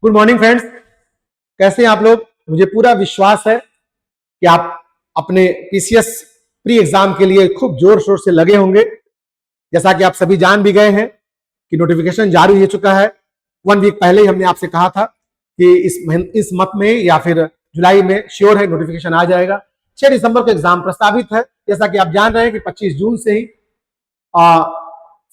Good morning friends. कैसे हैं आप लोग? मुझे पूरा विश्वास है कि आप अपने पीसीएस प्री एग्जाम के लिए खूब जोर शोर से लगे होंगे। जैसा कि आप सभी जान भी गए हैं कि नोटिफिकेशन जारी हो चुका है। 1 वीक पहले ही हमने आपसे कहा था कि इस मंथ में या फिर जुलाई में श्योर है नोटिफिकेशन आ जाएगा। 6 दिसंबर को एग्जाम प्रस्तावित है। जैसा कि आप जान रहे हैं कि 25 जून से ही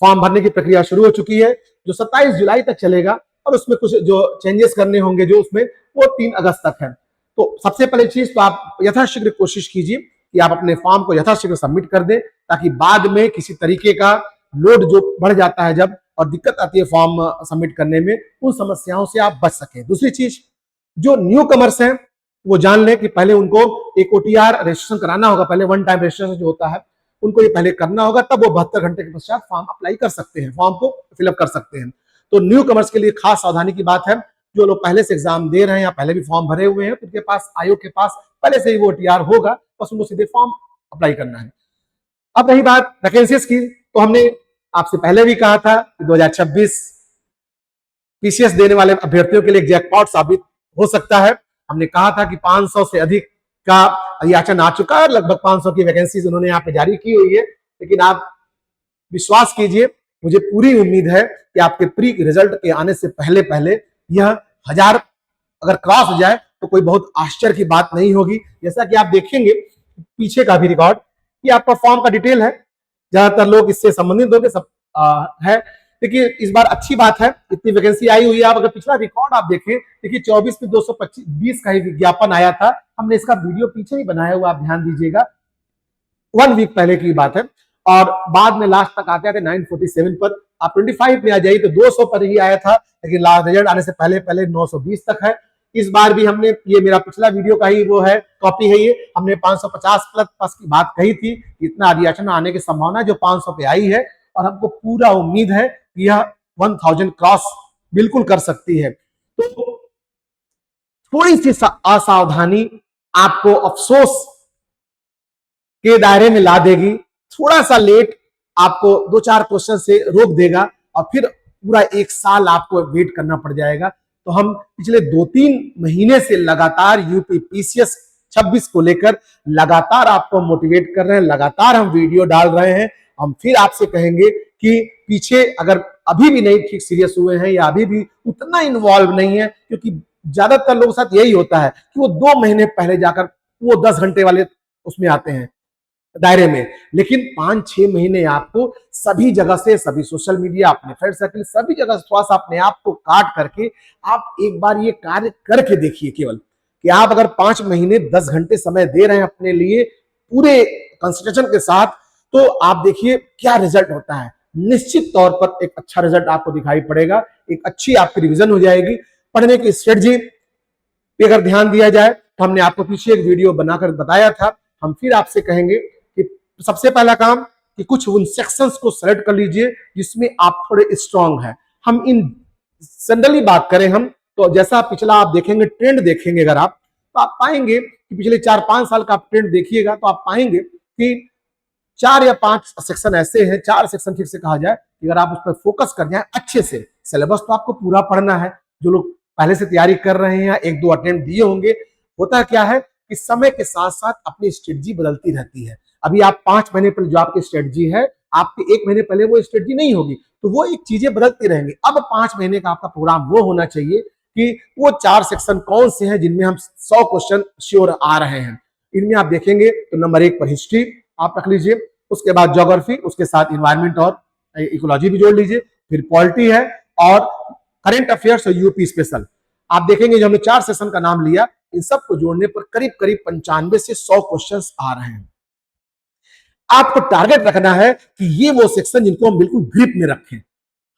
फॉर्म भरने की प्रक्रिया शुरू हो चुकी है, जो 27 जुलाई तक चलेगा। और उसमें कुछ जो चेंजेस करने होंगे जो उसमें, वो 3 अगस्त तक है। तो सबसे पहले चीज तो आप यथाशीघ्र कोशिश कीजिए कि आप अपने फॉर्म को यथाशीघ्र सबमिट कर दें, ताकि बाद में किसी तरीके का लोड जो बढ़ जाता है जब और दिक्कत आती है फॉर्म सबमिट करने में, उन समस्याओं से आप बच सकें। दूसरी चीज, जो न्यू कमर्स हैं वो जान लें कि पहले उनको एक ओटीआर रजिस्ट्रेशन कराना होगा। पहले वन टाइम रजिस्ट्रेशन जो होता है उनको ये पहले करना होगा, तब वो 72 घंटे के पश्चात फॉर्म अप्लाई कर सकते हैं, फॉर्म को फिलअप कर सकते हैं। तो न्यू कमर्स के लिए खास सावधानी की बात है। जो लोग पहले से एग्जाम दे रहे हैं या पहले भी फॉर्म भरे हुए हैं, उनके पास, आयोग के पास पहले से ही वो टीआर होगा, बस उनको सीधे फॉर्म अप्लाई करना है। अब रही बात वैकेंसीज की, तो हमने आपसे पहले भी कहा था कि 2026 पीसीएस देने वाले अभ्यर्थियों के लिए जैकपॉट साबित हो सकता है। हमने कहा था कि 500 से अधिक का याचन आ चुका है, लगभग 500 की वैकेंसीज उन्होंने यहाँ पे जारी की हुई है। लेकिन आप विश्वास कीजिए, मुझे पूरी उम्मीद है कि आपके प्री रिजल्ट के आने से पहले पहले यह 1000 अगर क्रॉस हो जाए तो कोई बहुत आश्चर्य की बात नहीं होगी। जैसा कि आप देखेंगे पीछे का भी रिकॉर्ड, ये आपका फॉर्म का डिटेल है, ज्यादातर लोग इससे संबंधित होंगे, सब है। देखिए इस बार अच्छी बात है, इतनी वैकेंसी आई हुई है। आप अगर पिछला रिकॉर्ड आप देखें, देखिए 24 में 220 का ही विज्ञापन आया था। हमने इसका वीडियो पीछे ही बनाया हुआ, आप ध्यान दीजिएगा, 1 वीक पहले की बात है। और बाद में लास्ट तक आते आते 947 पर, आप 25 में आ जाइए तो 200 पर ही आया था, लेकिन लास्ट रिजल्ट आने से पहले पहले 920 तक है। इस बार भी हमने, ये मेरा पिछला वीडियो का ही वो है, कॉपी है ये, हमने 550 प्लस की बात कही थी। इतना रिएक्शन आने की संभावना जो 500 पे आई है, और हमको पूरा उम्मीद है कि यह 1000 क्रॉस बिल्कुल कर सकती है। तो थोड़ी सी असावधानी आपको अफसोस के दायरे में ला देगी, थोड़ा सा लेट आपको 2-4 क्वेश्चन से रोक देगा, और फिर पूरा 1 साल आपको वेट करना पड़ जाएगा। तो हम पिछले 2-3 महीने से लगातार यूपी पीसीएस 26 को लेकर लगातार आपको मोटिवेट कर रहे हैं, लगातार हम वीडियो डाल रहे हैं। हम फिर आपसे कहेंगे कि पीछे अगर अभी भी नहीं ठीक सीरियस हुए हैं या अभी भी उतना इन्वॉल्व नहीं है, क्योंकि ज्यादातर लोगों के साथ यही होता है कि वो 2 महीने पहले जाकर वो 10 घंटे वाले उसमें आते हैं दायरे में, लेकिन 5-6 महीने आपको सभी जगह से, सभी सोशल मीडिया, अपने फ्रेंड सर्कल, सभी जगह थोड़ा सा अपने आप को काट करके आप एक बार ये कार्य करके देखिए। केवल कि आप अगर 5 महीने 10 घंटे समय दे रहे हैं अपने लिए पूरे कंसंट्रेशन के साथ, तो आप देखिए क्या रिजल्ट होता है। निश्चित तौर पर एक अच्छा रिजल्ट आपको दिखाई पड़ेगा, एक अच्छी आपकी रिविजन हो जाएगी। पढ़ने की स्ट्रेटजी पे अगर ध्यान दिया जाए, तो हमने आपको पीछे एक वीडियो बनाकर बताया था, हम फिर आपसे कहेंगे कि सबसे पहला काम कि कुछ उन सेक्शंस को सेलेक्ट कर लीजिए जिसमें आप थोड़े स्ट्रांग हैं। हम इन जनरली बात करें हम, तो जैसा पिछला आप देखेंगे ट्रेंड देखेंगे अगर आप, तो आप पाएंगे कि पिछले 4-5 साल का आप ट्रेंड देखिएगा तो आप पाएंगे कि 4 या 5 सेक्शन ऐसे हैं, 4 सेक्शन ठीक से कहा जाए, अगर आप उस पर फोकस कर जाए अच्छे से। सिलेबस तो आपको पूरा पढ़ना है, जो लोग पहले से तैयारी कर रहे हैं या 1-2 अटेम्प्ट दिए होंगे। होता क्या है कि समय के साथ साथ अपनी स्ट्रेटजी बदलती रहती है। अभी आप 5 महीने पहले जो आपकी स्ट्रेटजी है, आपके 1 महीने पहले वो स्ट्रेटजी नहीं होगी, तो वो एक चीजें बदलती रहेंगी। अब 5 महीने का आपका प्रोग्राम वो होना चाहिए कि वो 4 सेक्शन कौन से हैं जिनमें हम 100 क्वेश्चन श्योर आ रहे हैं। इनमें आप देखेंगे तो नंबर 1 पर हिस्ट्री आप रख लीजिए, उसके बाद ज्योग्राफी, उसके साथ इन्वायरमेंट और इकोलॉजी भी जोड़ लीजिए, फिर पॉलिटी है, और करंट अफेयर्स और यूपी स्पेशल। आप देखेंगे जो हमने 4 सेशन का नाम लिया, इन सब को जोड़ने पर करीब करीब 95 से 100 क्वेश्चंस आ रहे हैं। आपको टारगेट रखना है कि ये वो सेक्शन जिनको हम बिल्कुल ग्रिप में रखें।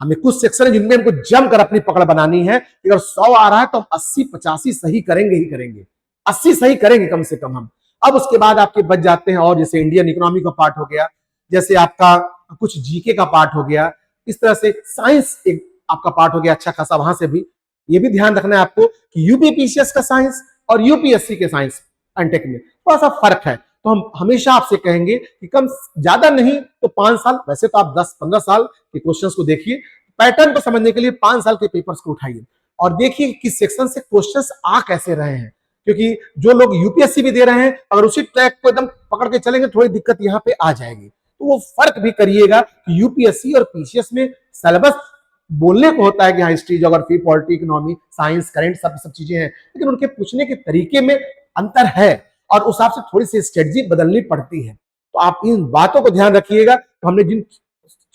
हमें कुछ सेक्शन है जिनमें हमको जमकर अपनी पकड़ बनानी है। अगर 100 आ रहा है तो हम 80-85 सही करेंगे ही करेंगे, 80 सही करेंगे कम से कम हम। अब उसके बाद आपके बच जाते हैं, और जैसे इंडियन इकोनॉमी का पार्ट हो गया, जैसे आपका कुछ जीके का पार्ट हो गया, इस तरह से साइंस एक आपका पार्ट हो गया अच्छा खासा। वहां से भी ये भी ध्यान रखना है आपको कि यूपीपीसीएस का साइंस और यूपीएससी के साइंस एंटेक में थोड़ा सा फर्क है। तो हम हमेशा आपसे कहेंगे कि कम ज्यादा नहीं तो 5 साल, वैसे तो आप 10-15 साल के क्वेश्चंस को देखिए, पैटर्न को समझने के लिए 5 साल के पेपर्स को उठाइए। और देखिए किस सेक्शन से क्वेश्चंस आ कैसे रहे हैं, क्योंकि जो लोग यूपीएससी भी दे रहे हैं अगर उसी ट्रैक को एकदम पकड़ के चलेंगे थोड़ी दिक्कत यहाँ पे आ जाएगी। तो वो फर्क भी करिएगा कि यूपीएससी और पीसीएस में सिलेबस बोलने को होता है कि हाँ history, geography, polity, economy, science, current सब चीजें हैं, लेकिन उनके पूछने के तरीके में अंतर है और उस हिसाब से थोड़ी सी स्ट्रेटजी बदलनी पड़ती है। तो आप इन बातों को ध्यान रखिएगा। तो हमने जिन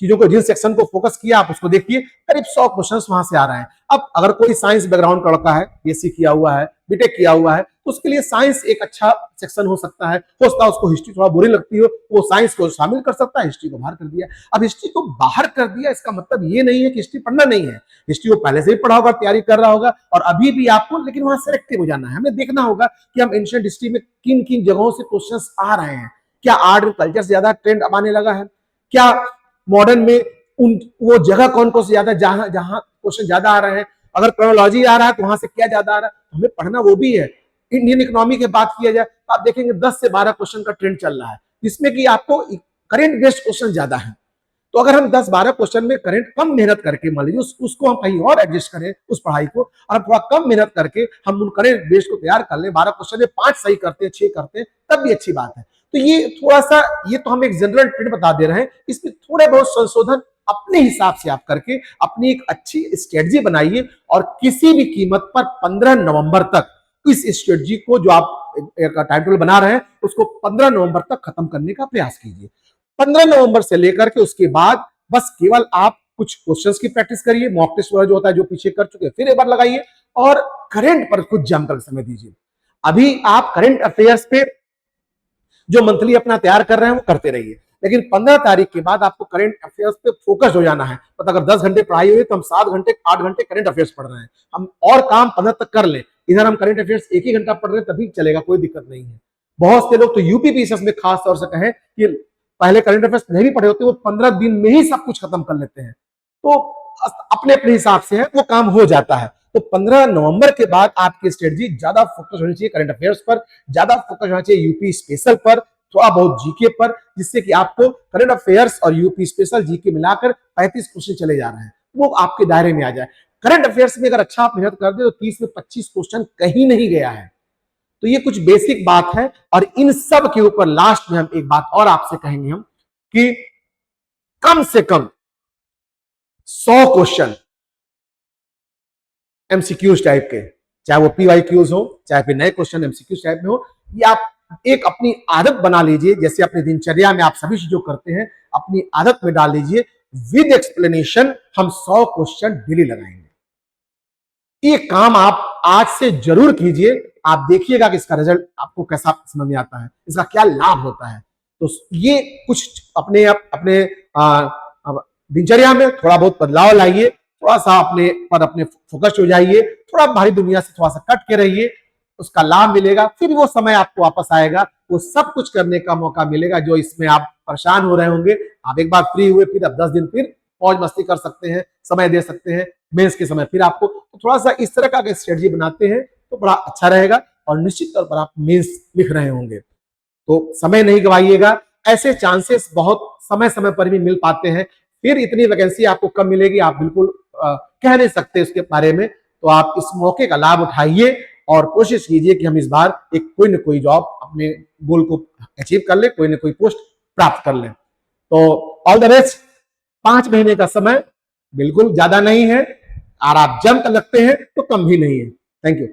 चीजों को, जिन सेक्शन को फोकस किया आप उसको देखिए, करीब 100 क्वेश्चंस वहां से आ रहे हैं। अब अगर कोई साइंस बैकग्राउंड का लड़का है, बीएससी किया हुआ है, बीटेक किया हुआ है, तो उसके लिए साइंस एक अच्छा सेक्शन हो सकता है। हो सकता है उसको हिस्ट्री थोड़ा बुरी लगती हो, वो साइंस को शामिल कर सकता है, हिस्ट्री को बाहर कर दिया। अब हिस्ट्री को बाहर कर दिया इसका मतलब ये नहीं है कि हिस्ट्री पढ़ना नहीं है, हिस्ट्री वो पहले से ही पढ़ा होगा, तैयारी कर रहा होगा और अभी भी आपको, लेकिन वहां सेलेक्टिव हो जाना है। हमें देखना होगा कि हम एंशिएंट हिस्ट्री में किन किन जगहों से क्वेश्चंस आ रहे हैं। क्या आर्ट और कल्चर से ज्यादा ट्रेंड अब आने लगा है? क्या मॉडर्न में उन वो जगह कौन कौन से ज्यादा, जहां जहां क्वेश्चन ज्यादा आ रहे हैं? अगर क्रोनोलॉजी आ रहा है तो वहां से क्या ज्यादा आ रहा है, हमें पढ़ना वो भी है। इंडियन इकोनॉमी की बात किया जाए तो आप देखेंगे 10 से 12 क्वेश्चन का ट्रेंड चल रहा है, जिसमें कि आपको करंट बेस्ड क्वेश्चन ज्यादा है। तो अगर हम 10-12 क्वेश्चन में करंट कम मेहनत करके, मान लीजिए उसको हम कहीं और एडजस्ट करें उस पढ़ाई को, और थोड़ा कम मेहनत करके हम उन करंट बेस्ड को तैयार कर लें, 12 क्वेश्चन में 5 सही करते हैं, 6 करते हैं, तब भी अच्छी बात है। तो ये थोड़ा सा, ये तो हम एक जनरल ट्रेंड बता दे रहे हैं, इसमें थोड़े बहुत संशोधन अपने हिसाब से आप करके अपनी एक अच्छी स्ट्रेटजी बनाइए और किसी भी कीमत पर 15 नवंबर तक इस स्ट्रेटजी को, जो आप टाइम टेबल बना रहे हैं, उसको 15 नवंबर तक खत्म करने का प्रयास कीजिए। 15 नवंबर से लेकर के उसके बाद बस केवल आप कुछ क्वेश्चंस की प्रैक्टिस करिए, मॉक टेस्ट वगैरह जो होता है, जो पीछे कर चुके हैं फिर एक बार लगाइए और करंट पर कुछ जमकर समय दीजिए। अभी आप करंट अफेयर्स पे जो मंथली अपना तैयार कर रहे हैं वो करते रहिए, लेकिन 15 तारीख के बाद आपको करंट अफेयर्स पे फोकस हो जाना है। तो अगर 10 घंटे पढ़ाई हुई तो हम 7 घंटे 8 घंटे करंट अफेयर्स पढ़ रहे हैं, हम और काम 15 तक कर लें। इधर हम करंट अफेयर्स 1 ही घंटा पढ़ रहे हैं तभी चलेगा, कोई दिक्कत नहीं है। बहुत से लोग तो यूपी पीसीएस में खास तौर से कहें कि पहले करंट अफेयर्स नहीं भी पढ़े होते, वो 15 दिन में ही सब कुछ खत्म कर लेते हैं। तो अपने अपने हिसाब से है, वो काम हो जाता है। तो 15 नवंबर के बाद आपकी स्ट्रेटजी ज्यादा फोकस होनी चाहिए करंट अफेयर्स पर, ज्यादा फोकस होना चाहिए यूपी स्पेशल पर, थोड़ा बहुत जीके पर, जिससे कि आपको करंट अफेयर्स और यूपी स्पेशल जीके मिलाकर 35 क्वेश्चन चले जा रहे हैं, वो आपके दायरे में आ जाए। करंट अफेयर्स में अगर अच्छा आप मेहनत कर दे तो 30 में 25 क्वेश्चन कहीं नहीं गया है। तो ये कुछ बेसिक बात है। और इन सब के ऊपर लास्ट में हम एक बात और आपसे कहेंगे हम कि कम से कम 100 क्वेश्चन एमसीक्यूज टाइप के, चाहे वो पीवाईक्यूज हो, चाहे फिर नए क्वेश्चन एमसीक्यूज टाइप में हो, ये आप एक अपनी आदत बना लीजिए। जैसे अपनी दिनचर्या में आप सभी चीजों करते हैं, अपनी आदत में डाल लीजिए। विद एक्सप्लेनेशन हम 100 क्वेश्चन डेली लगाएंगे। ये काम आप आज से जरूर कीजिए, आप देखिएगा कि इसका रिजल्ट आपको कैसा समझ में आता है, इसका क्या लाभ होता है। तो ये कुछ अपने दिनचर्या में थोड़ा बहुत बदलाव लाइए, थोड़ा सा अपने फोकस हो जाइए, थोड़ा बाहरी दुनिया से थोड़ा सा कट के रहिए, उसका लाभ मिलेगा। फिर वो समय आपको वापस आएगा, वो सब कुछ करने का मौका मिलेगा जो इसमें आप परेशान हो रहे होंगे। आप एक बार फ्री हुए फिर आप 10 दिन फिर मौज मस्ती कर सकते हैं, समय दे सकते हैं। मेंस के समय फिर आपको तो थोड़ा सा इस तरह का अगर स्ट्रेटजी बनाते हैं तो बड़ा अच्छा रहेगा और निश्चित तौर पर आप मेंस लिख रहे होंगे। तो समय नहीं गवाइएगा, ऐसे चांसेस बहुत समय समय पर भी मिल पाते हैं। फिर इतनी वैकेंसी आपको कब मिलेगी आप बिल्कुल कह नहीं सकते उसके बारे में। तो आप इस मौके का लाभ उठाइए और कोशिश कीजिए कि हम इस बार एक कोई ना कोई जॉब अपने गोल को अचीव कर ले, कोई ना कोई पोस्ट प्राप्त कर ले। तो ऑल द बेस्ट। 5 महीने का समय बिल्कुल ज्यादा नहीं है और आप जम कर लगते हैं तो कम भी नहीं है। Thank you.